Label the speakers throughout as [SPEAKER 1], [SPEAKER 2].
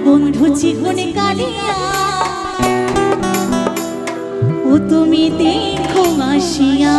[SPEAKER 1] বন্ধু জীবনে কালিয়া ও তুমি দেখো আসিয়া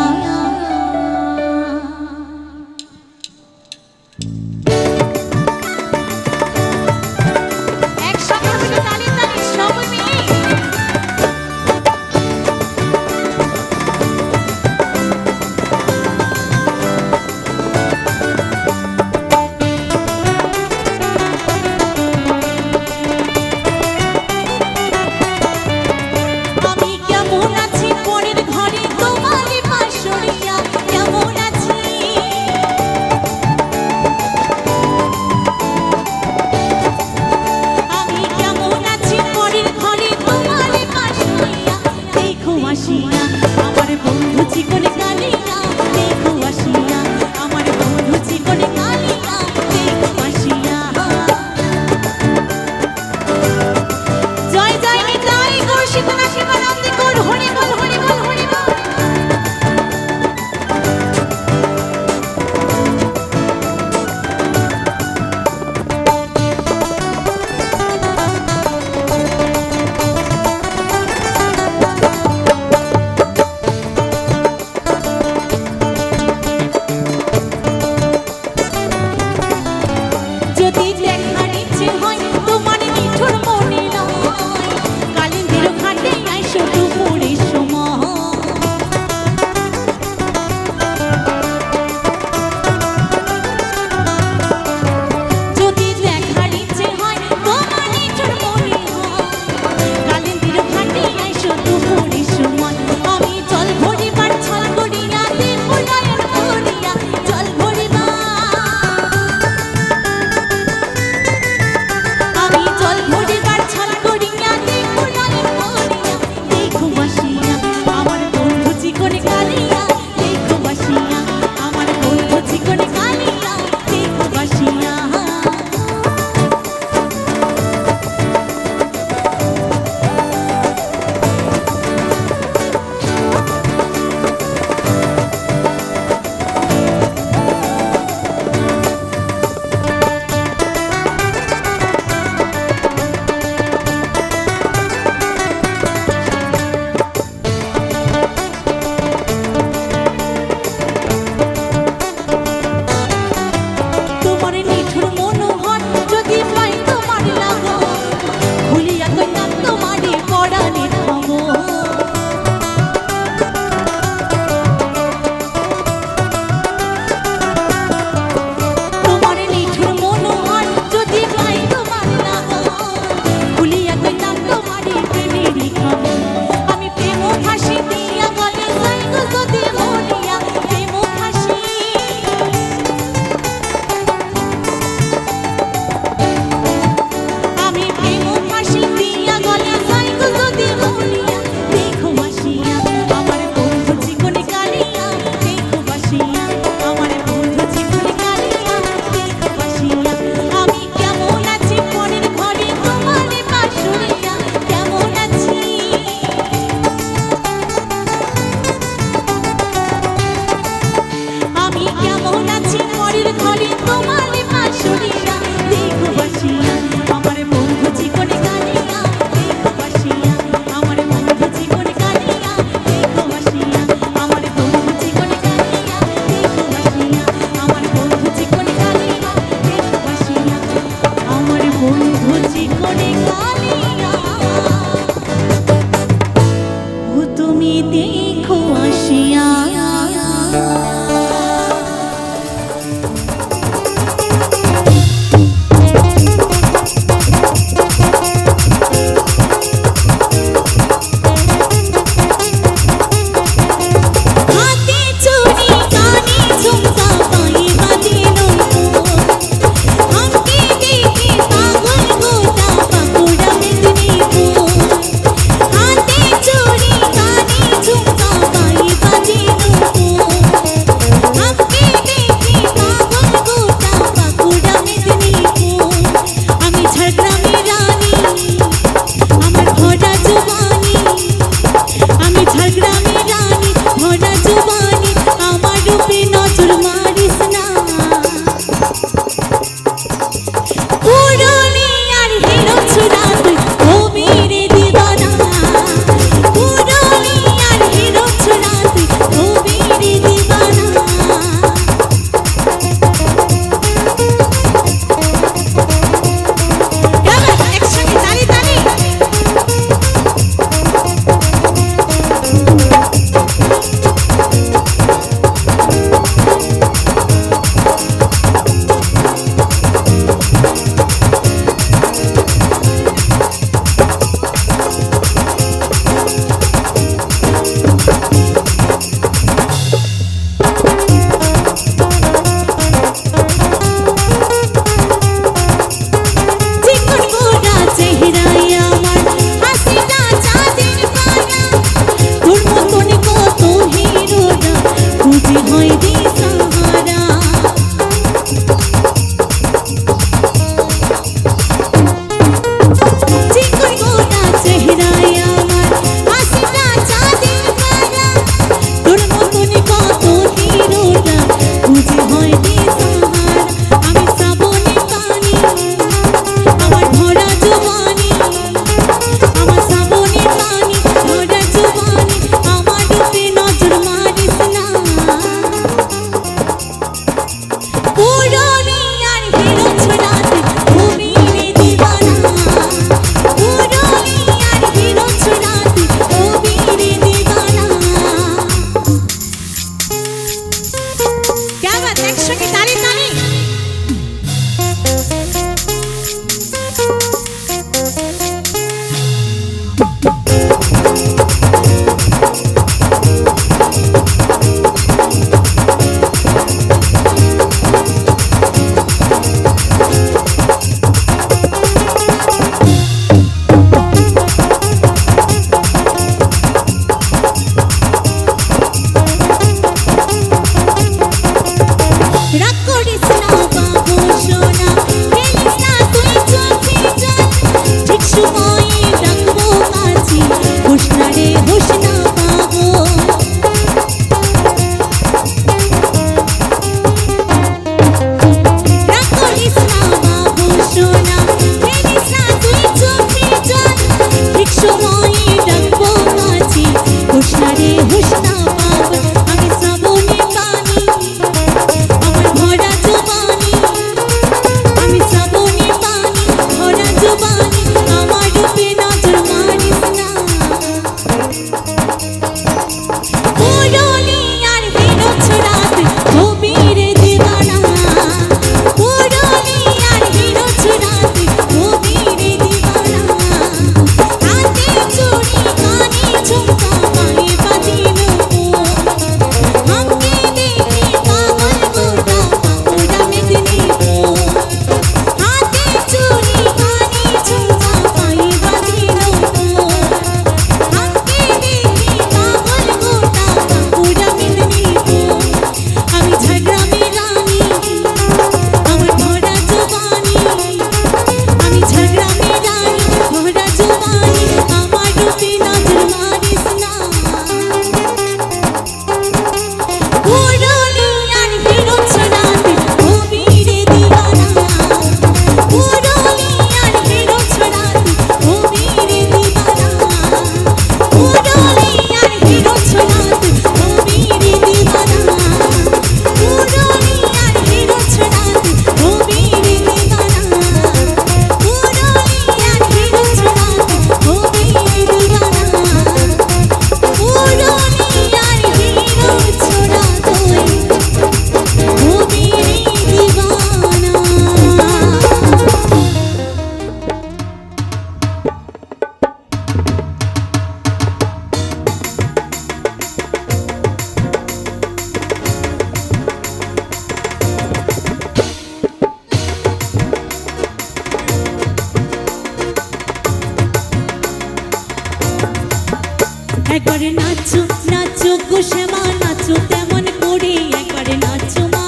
[SPEAKER 1] একবারে নাচো নাচো গো শ্যামা নাচো তেমন করে একবারে নাচো মা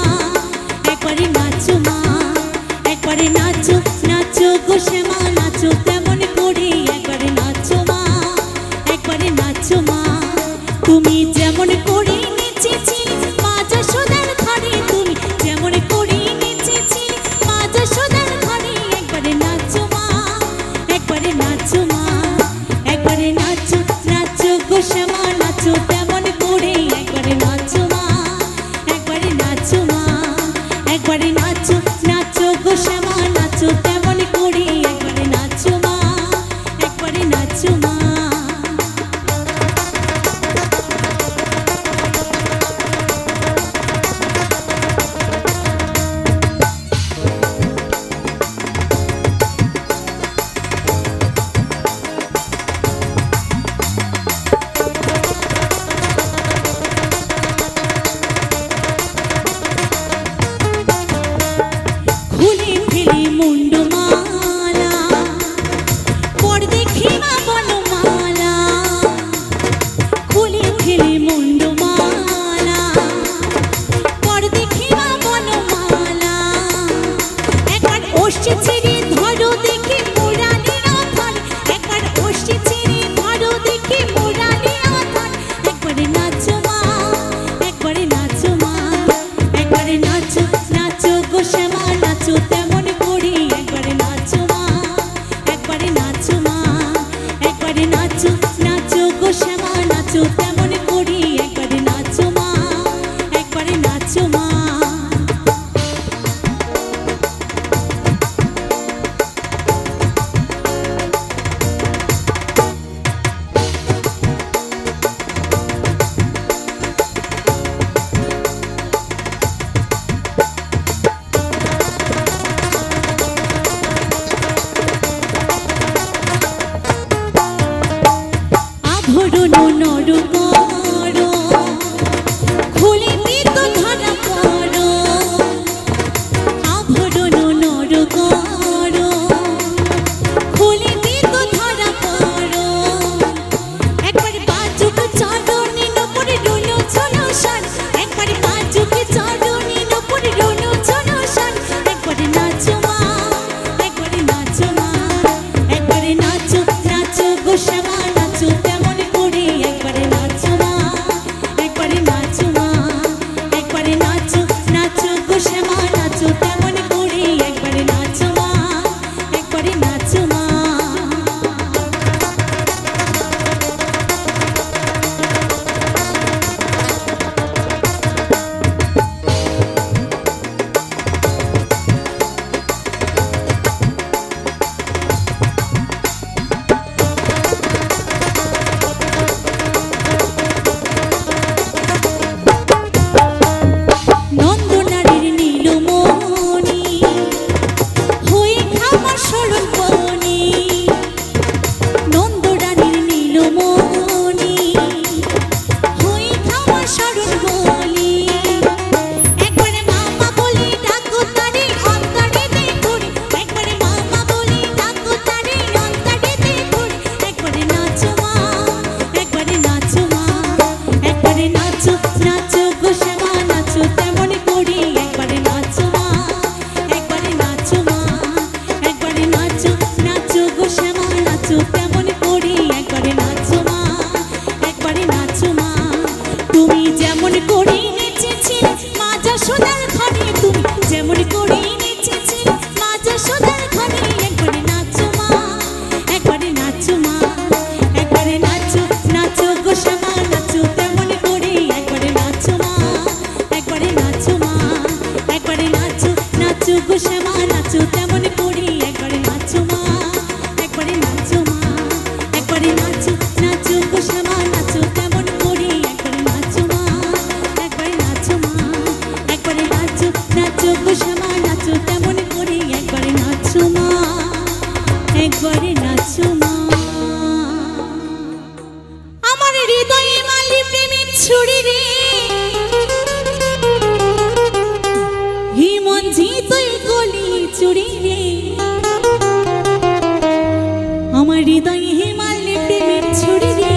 [SPEAKER 1] একবারে নাচো মা একবারে নাচো নাচো গো শ্যামা নাচো তেমন করে একবারে নাচো মা একবারে নাচো মা তুমি যেমন করে নেচেছিলে মা যশোদার ঘরে তুমি যেমন করে নেচেছিলে মা যশোদার ঘরে একবারে নাচো মা একবারে নাচো মা একবারে নাচো নাচো গো শ্যামা নাচো তেমন করে একবারে নাচো মা একবারে নাচো মা একবারে নাচো নাচো গো শ্যামা নাচো তেমন করে একবারে নাচো মা একবারে নাচো মা খুলে ফেলি মুন্ডমালা পর দেখি মা বনমালা খুলে ফেলি মুন্ডমালা পর দেখি মা বনমালা একবার ওষ্ঠে ছেড়ে ধরো দেখি মুরালি আধার একবার ওষ্ঠে ছেড়ে ধরো দেখি মুরালি আধার একবারে নাচো মা একবারে নাচো মা একবারে নাচো নাচো গো শ্যামা নাচো তেমন করে একবারে নাচো মা একবারে নাচো মা একবারে নাচো নাচো গো শ্যামা নাচো তেমন করে একবারে নাচো মা একবারে নাচো মা আভরণ নর করো খুলে পিত ধরা করো আভরণ নর করো খুলে পিত ধরা করো একবার বাজুক চরণে নপরে রুনু ছোনো শান একবার বাজুক চরণে নপরে রুনু ছোনো শান একবারে নাচো মা একবারে নাচো মা একবারে নাচো নাচো গো শ্যামা নাচো তেমন করে একবারে নাচো মা একবারে নাচো মা একবারে নাচো নাচো গো শ্যামা নাচো তেমন করে একবারে নাচো মা একবারে নাচো মা নন্দনারীর নীলমণি হয়ে খামার শরণ বনি নন্দরানীর নীলমণি হয়ে খামার শরণ বলি একবারে মামা বলি ডাকো তারে অন্তরে দেখুরি একবারে মামা বলি ডাকো তারে অন্তরে দেখুরি একবারে নাচো মা একবারে নাচো মা একবারে নাচো নাচো গো শ্যামা নাচো তেমন করে একবারে নাচো মা একবারে নাচো মা একবারে নাচো নাচো গো শ্যামা নাচো তেমন করে একবারে নাচো মা একবারে নাচো মা তুমি যেমন করে নেচেছিলে মা যশোদার ঘরে তুমি যেমন করে নেচেছিলে মা যশোদার ঘরে একবারে নাচো মা একবারে নাচো মা একবারে নাচো নাচো গো শ্যামা নাচো তেমন করে একবারে নাচো মা একবারে নাচো মা একবারে নাচো নাচো গো শ্যামা নাচো তেমন করে একবারে নাচো মা একবারে নাচো মা একবারে নাচো নাচো গো শ্যামা নাচো তেমন করে একবারে নাচো মা একবারে নাচো মা একবারে নাচো নাচো গো শ্যামা নাচো তেমন করে একবারে নাচো মা একবারে নাচো মা আমার হৃদয়ে মালি প্রেমের ছুরি রে হিমঞ্জি তুই গলি চুরি রে আমার হৃদয়ে হিমালয় প্রেমের ছুরি রে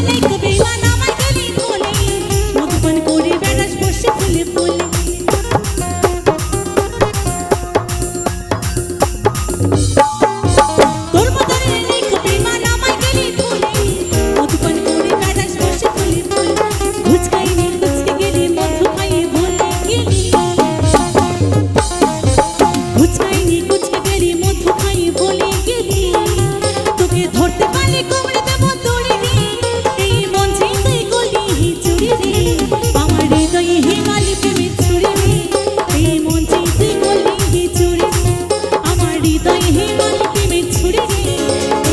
[SPEAKER 1] নেই কো বেইমান আমার গলি ভোলে মধুপান করে বেড়াস বসে ফুলে ফুলে তোর মতরে নেই কো বেইমান আমার গলি ভোলে মধুপান করে বেড়াস বসে ফুলে ফুলে ঘুচকাইনি ঘুচকে গেলি মধু খাইয়ে ভুলে গেলি ঘুচকাইনি ঘুচকে গেলি মধু খাইয়ে ভুলে গেলি তোকে ধরতে পারলে কোমরে দেব দড়ি রে এই মন যে তুই গলি চুরি রে আমার হৃদয়ে হিমালি প্রেমে ছুরি রে এই মন যে তুই গলি চুরি আমার হৃদয়ে হিমালি প্রেমে ছুরি রে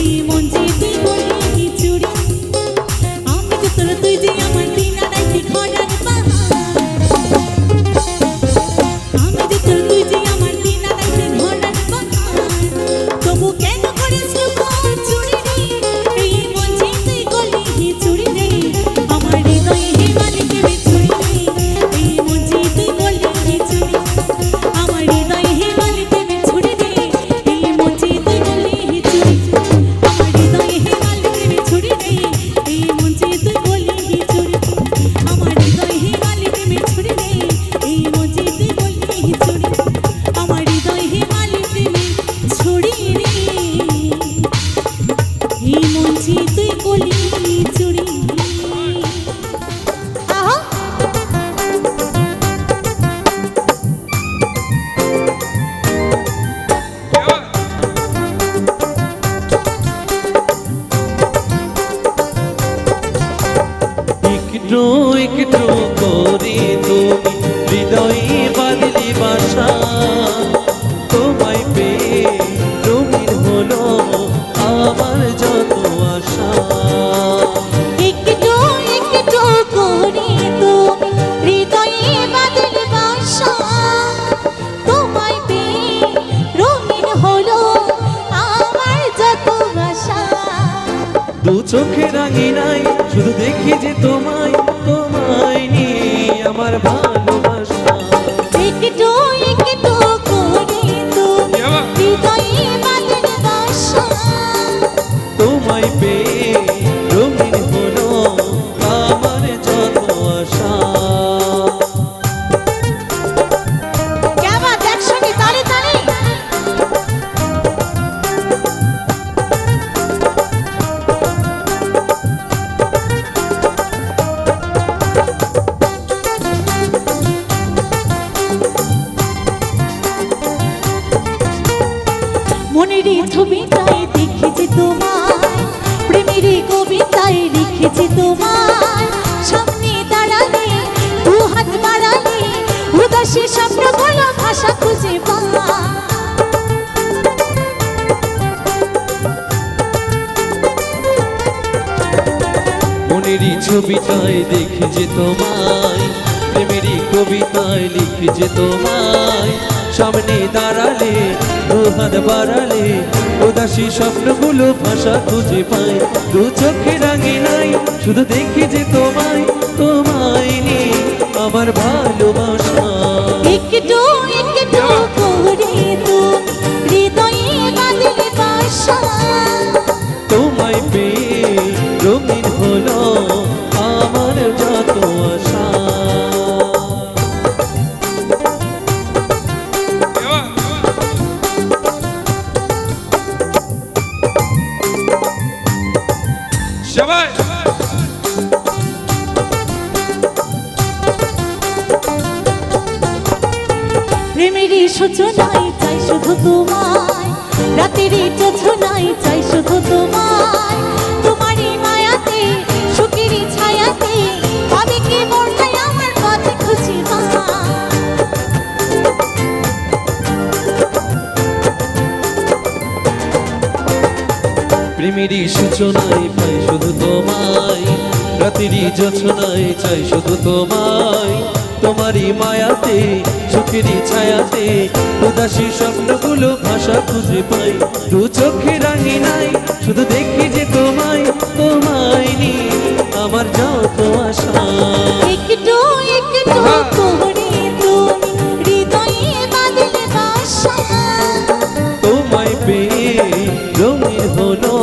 [SPEAKER 1] এই মন যে তুই গলি চুরি আমি যে তোর তুই যে আমার দিন রাইতে খরার বাহার আমি যে তোর তুই যে আমার দিন রাইতে খরার বাহার তবু কেন করিস লুকোর চুরি রে এই মন যে তুই গলি চুরি রে আমার হৃদয়ে হিমালি প্রেমে ছুরি রে এই মন যে তুই গলি চুরি আমার হৃদয়ে হিমালি প্রেমে ছুরি রে এই মন যে তুই গলি চুরি আমার হৃদয়ে হিমালি প্রেমে ছুরি রে এই মন যে তুই গলি চুরি আমার হৃদয়ে হিমালি প্রেমে ছুরি রে এই মন যে তুই গলি চুরি আমার হৃদয়ে হিমালি প্রেমে ছুরি রে এই মন যে তুই গলি চুরি আহা
[SPEAKER 2] একটু একটু করে তুমি হৃদয়ে বাঁধলি বাসা তোমায় পেয়ে রঙিন হলো আমার যত আশা
[SPEAKER 1] একটু একটু করে তুমি হৃদয়ে বাঁধলে বাসা তোমায় পেয়ে রঙিন হলো আমার যত আশা
[SPEAKER 2] দু চোখে রাঙি নাই শুধু দেখি যে তোমায় তোমায় নিয়ে আমার ভালোবাসা
[SPEAKER 1] একটু একটু করে তুমি হৃদয়ে বাঁধলে বাসা
[SPEAKER 2] তোমায় পেয়ে রঙিন হলো আমার যত আশা
[SPEAKER 1] क्या बात है একসঙ্গে তালে তালে মনের ছবিটাই দেখেছি তোমার প্রেমের কবিতায় লিখেছি তোমার সামনে দাঁড়ালে দু হাত বাড়ালে উদাসী স্বপ্নগুলো ভাষা খুঁজে পাওয়া
[SPEAKER 2] মনেরই ছবিটায় দেখি যে তোমায় প্রেমেরই কবিতায় লিখি যে তোমায় সামনে দাঁড়ালে দু হাত বাড়ালে উদাসী স্বপ্নগুলো ভাষা খুঁজে পাই দু চোখে রাঙি নাই শুধু দেখি যে তোমায় তোমায় নিয়ে আমার ভালোবাসা
[SPEAKER 1] একটু একটু করে তুমি হৃদয়ে বাঁধলে বাসা
[SPEAKER 2] তোমায় পেয়ে রঙিন হলো আমার যত আশা
[SPEAKER 1] প্রেমেরই সূচনায় চাই শুধু তোমায় রাতেরই যোছনায় চাই শুধু তোমায় তোমারই মায়াতে সুখেরই ছায়াতে পাবে কি মনটাই আমার পথে খুঁজে পায়
[SPEAKER 2] প্রেমেরই সূচনায় পাই শুধু তোমায় রাতেরই যোছনায় চাই শুধু তোমায় তোমারই মায়াতে সুখেরই ছায়াতে উদাসী স্বপ্নগুলো ভাষা খুঁজে পাই দু চোখে রাঙি নাই শুধু দেখি যে তোমায় তোমায় নিয়ে আমার যত আশা
[SPEAKER 1] একটু একটু করে তুমি হৃদয়ে বাঁধলে বাসা
[SPEAKER 2] তোমায় পেয়ে রঙিন হলো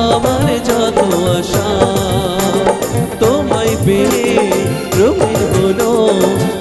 [SPEAKER 2] আমার যত আশা গো